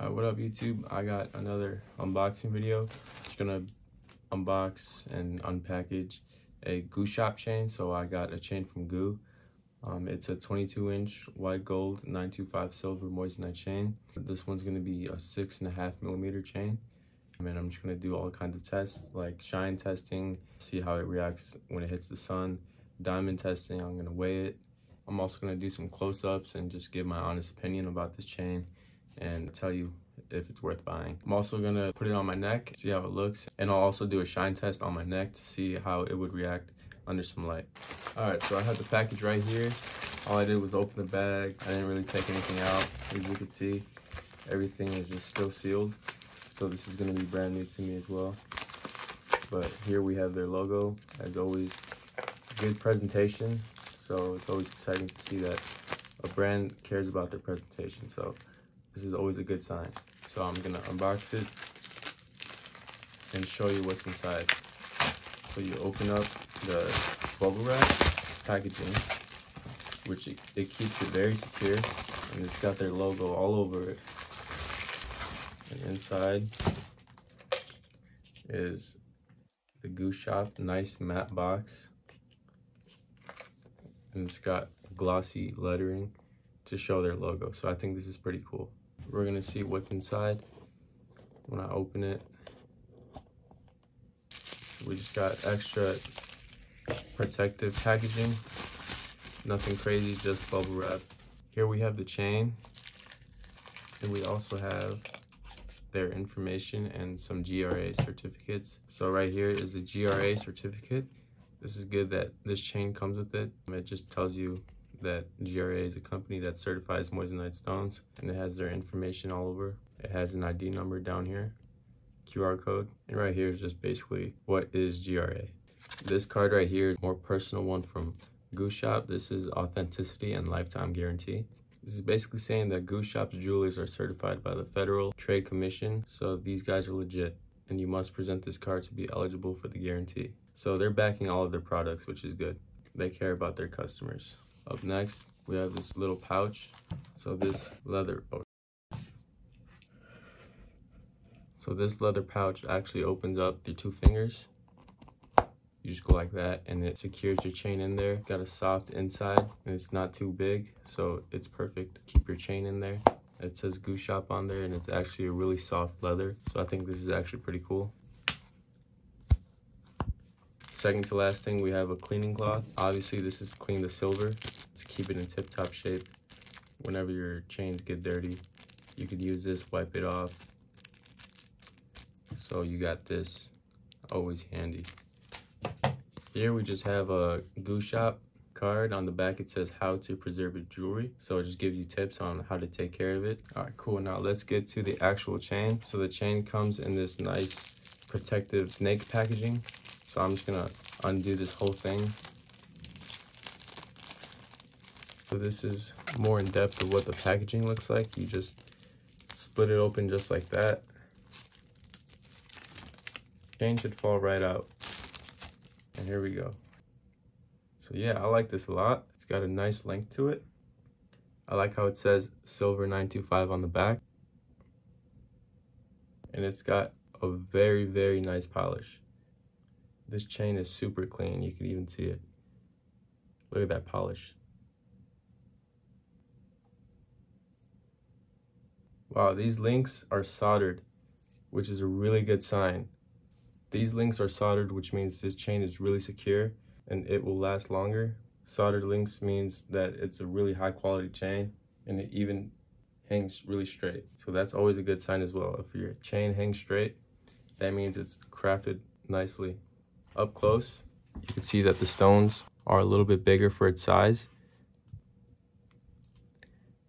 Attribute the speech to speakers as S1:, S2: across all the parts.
S1: What up YouTube? I got another unboxing video. Just gonna unbox and unpackage a Goo Shop chain. So I got a chain from Goo. It's a 22-inch white gold 925 silver Moissanite chain. This one's gonna be a 6.5mm chain. And I'm just gonna do all kinds of tests like shine testing, see how it reacts when it hits the sun, diamond testing. I'm gonna weigh it. I'm also gonna do some close-ups and just give my honest opinion about this chain and tell you if it's worth buying. I'm also gonna put it on my neck, see how it looks, and I'll also do a shine test on my neck to see how it would react under some light. All right, so I have the package right here. All I did was open the bag. I didn't really take anything out. As you can see, everything is just still sealed. So this is gonna be brand new to me as well. But here we have their logo. As always, good presentation. So it's always exciting to see that a brand cares about their presentation. So this is always a good sign. So I'm gonna unbox it and show you what's inside. So you open up the bubble wrap packaging, which it keeps it very secure, and it's got their logo all over it. And inside is the Goo Shop nice matte box, and it's got glossy lettering to show their logo. So I think this is pretty cool. We're gonna see what's inside when I open it. We just got extra protective packaging, nothing crazy, just bubble wrap. Here we have the chain, and we also have their information and some GRA certificates. So right here is the GRA certificate. This is good that this chain comes with it. It just tells you that GRA is a company that certifies moissanite stones, and it has their information all over. It has an ID number down here, QR code, and right here is just basically what is GRA. This card right here is a more personal one from Goo Shop. This is authenticity and lifetime guarantee. This is basically saying that Goo Shop's jewelers are certified by the Federal Trade Commission, so these guys are legit, and you must present this card to be eligible for the guarantee. So they're backing all of their products, which is good. They care about their customers. Up next, we have this little pouch. So this leather pouch actually opens up through 2 fingers. You just go like that, and it secures your chain in there. Got a soft inside, and it's not too big, so it's perfect to keep your chain in there. It says Goo Shop on there, and it's actually a really soft leather, so I think this is actually pretty cool. Second to last thing, we have a cleaning cloth. Obviously, this is to clean the silver to keep it in tip-top shape. Whenever your chains get dirty, you could use this, wipe it off. So you got this, always handy. Here we just have a Goo Shop card. On the back it says how to preserve your jewelry, so it just gives you tips on how to take care of it. All right, cool. Now let's get to the actual chain. So the chain comes in this nice protective snake packaging. So I'm just gonna undo this whole thing. So this is more in depth of what the packaging looks like. You just split it open just like that. Chain should fall right out. And here we go. So yeah, I like this a lot. It's got a nice length to it. I like how it says silver 925 on the back. And it's got a very, very nice polish. This chain is super clean. You can even see it. Look at that polish. Wow, these links are soldered, which is a really good sign. These links are soldered, which means this chain is really secure and it will last longer. Soldered links means that it's a really high quality chain, and it even hangs really straight. So that's always a good sign as well. If your chain hangs straight, that means it's crafted nicely. Up close, you can see that the stones are a little bit bigger for its size.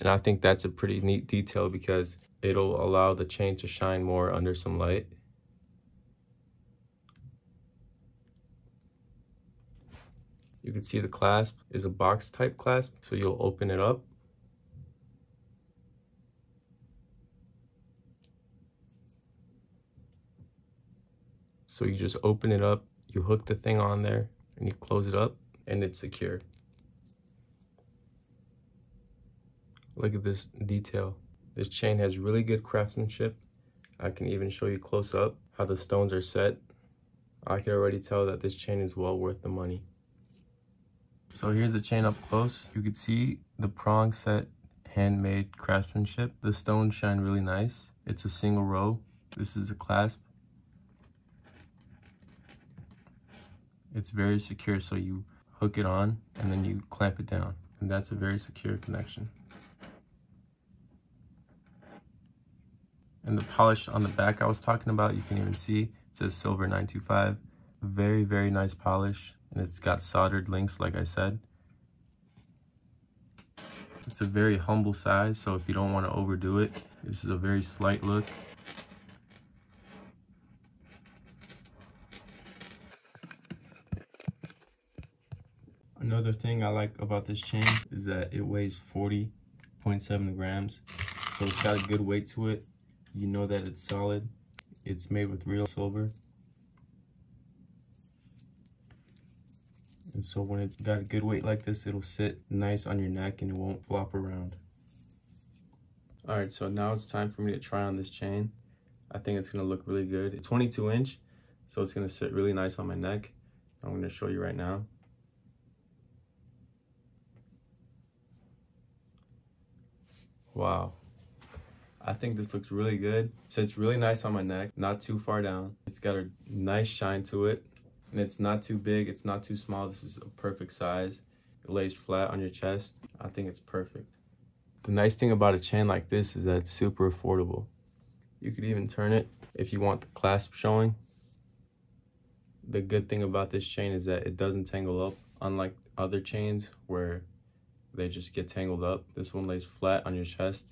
S1: And I think that's a pretty neat detail because it'll allow the chain to shine more under some light. You can see the clasp is a box type clasp, so you'll open it up. So you just open it up, you hook the thing on there, and you close it up, and it's secure. Look at this detail. This chain has really good craftsmanship. I can even show you close up how the stones are set. I can already tell that this chain is well worth the money. So here's the chain up close. You can see the prong set, handmade craftsmanship. The stones shine really nice. It's a single row. This is the clasp. It's very secure, so you hook it on and then you clamp it down. And that's a very secure connection. And the polish on the back I was talking about, you can even see, it says silver 925. Very, very nice polish. And it's got soldered links, like I said. It's a very humble size, so if you don't want to overdo it, this is a very slight look. Another thing I like about this chain is that it weighs 40.7 grams. So it's got a good weight to it. You know that it's solid. It's made with real silver. And so when it's got a good weight like this, it'll sit nice on your neck and it won't flop around. All right, so now it's time for me to try on this chain. I think it's gonna look really good. It's 22 inch, so it's gonna sit really nice on my neck. I'm gonna show you right now. Wow. I think this looks really good. It sits really nice on my neck, not too far down. It's got a nice shine to it, and it's not too big, it's not too small. This is a perfect size. It lays flat on your chest. I think it's perfect. The nice thing about a chain like this is that it's super affordable. You could even turn it if you want the clasp showing. The good thing about this chain is that it doesn't tangle up, unlike other chains where they just get tangled up. This one lays flat on your chest.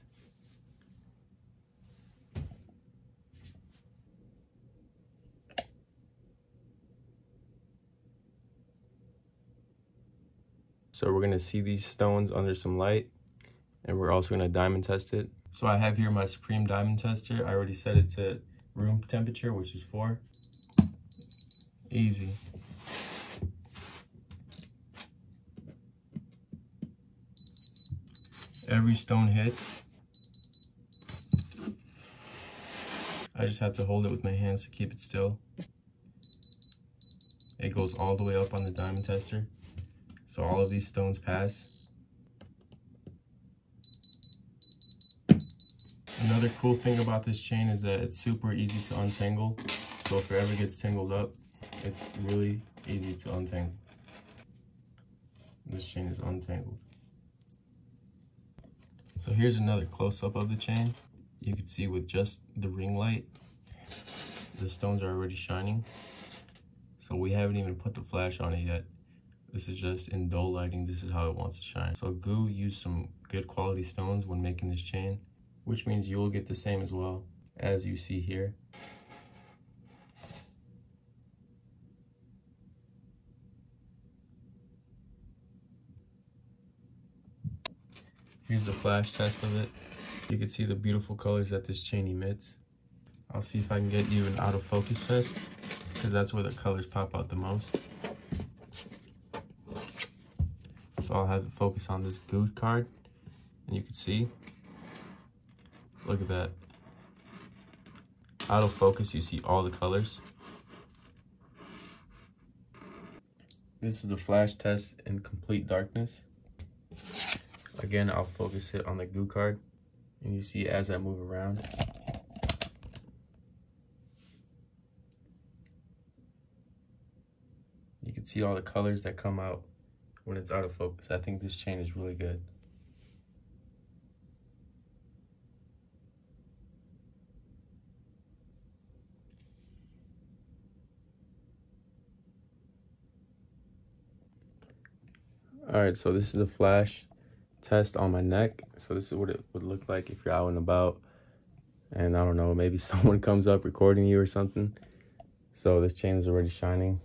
S1: So we're gonna see these stones under some light, and we're also gonna diamond test it. So I have here my Supreme diamond tester. I already set it to room temperature, which is 4. Easy. Every stone hits. I just have to hold it with my hands to keep it still. It goes all the way up on the diamond tester. So all of these stones pass. Another cool thing about this chain is that it's super easy to untangle. So if it ever gets tangled up, it's really easy to untangle. This chain is untangled. So here's another close-up of the chain. You can see with just the ring light, the stones are already shining. So we haven't even put the flash on it yet. This is just in dull lighting, this is how it wants to shine. So Goo used some good quality stones when making this chain, which means you will get the same as well, as you see here. Here's the flash test of it. You can see the beautiful colors that this chain emits. I'll see if I can get you an out of focus test, because that's where the colors pop out the most. So I'll have it focus on this Goo card, and you can see, look at that. Out of focus, you see all the colors. This is the flash test in complete darkness. Again, I'll focus it on the Goo card, and you see as I move around. You can see all the colors that come out when it's out of focus. I think this chain is really good. All right, so this is a flash test on my neck. So this is what it would look like if you're out and about, and I don't know, maybe someone comes up recording you or something. So this chain is already shining.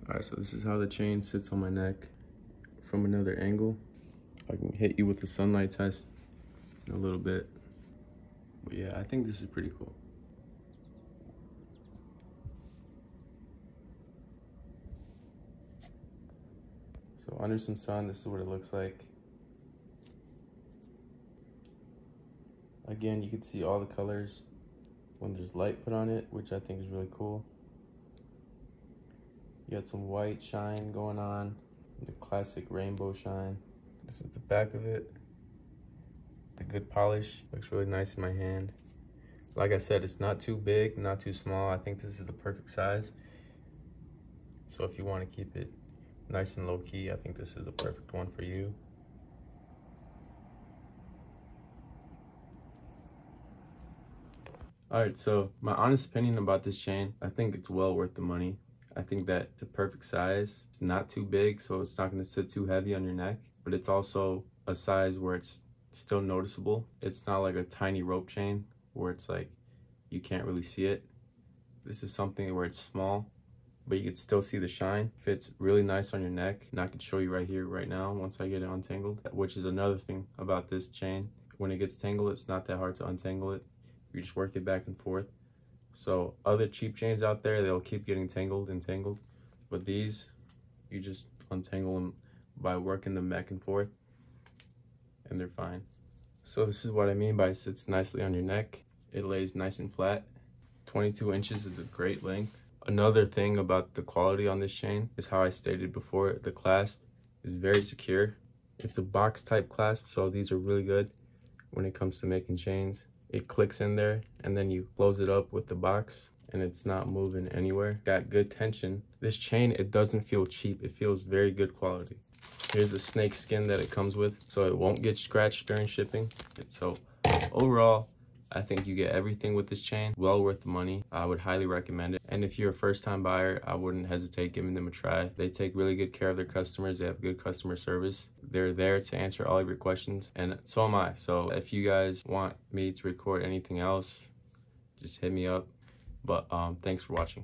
S1: All All right, so this is how the chain sits on my neck from another angle. I can hit you with the sunlight test in a little bit. But yeah, I think this is pretty cool. So under some sun, this is what it looks like. Again, you can see all the colors when there's light put on it, which I think is really cool. You got some white shine going on, the classic rainbow shine. This is the back of it. The good polish, looks really nice in my hand. Like I said, it's not too big, not too small. I think this is the perfect size. So if you want to keep it nice and low key, I think this is the perfect one for you. All right, so my honest opinion about this chain, I think it's well worth the money. I think that it's a perfect size. It's not too big, so it's not gonna sit too heavy on your neck, but it's also a size where it's still noticeable. It's not like a tiny rope chain where it's like, you can't really see it. This is something where it's small, but you can still see the shine. Fits really nice on your neck, and I can show you right here, right now, once I get it untangled, which is another thing about this chain. When it gets tangled, it's not that hard to untangle it. You just work it back and forth. So other cheap chains out there, they'll keep getting tangled and tangled, but these, you just untangle them by working them back and forth, and they're fine. So this is what I mean by it sits nicely on your neck. It lays nice and flat. 22 inches is a great length. Another thing about the quality on this chain is how I stated before, the clasp is very secure. It's a box type clasp, so these are really good when it comes to making chains. It clicks in there and then you close it up with the box and it's not moving anywhere. Got good tension. This chain, it doesn't feel cheap. It feels very good quality. Here's the snake skin that it comes with, so it won't get scratched during shipping. So overall, I think you get everything with this chain. Well worth the money. I would highly recommend it. And if you're a first-time buyer, I wouldn't hesitate giving them a try. They take really good care of their customers. They have good customer service. They're there to answer all of your questions, and so am I. So if you guys want me to record anything else, just hit me up. But thanks for watching.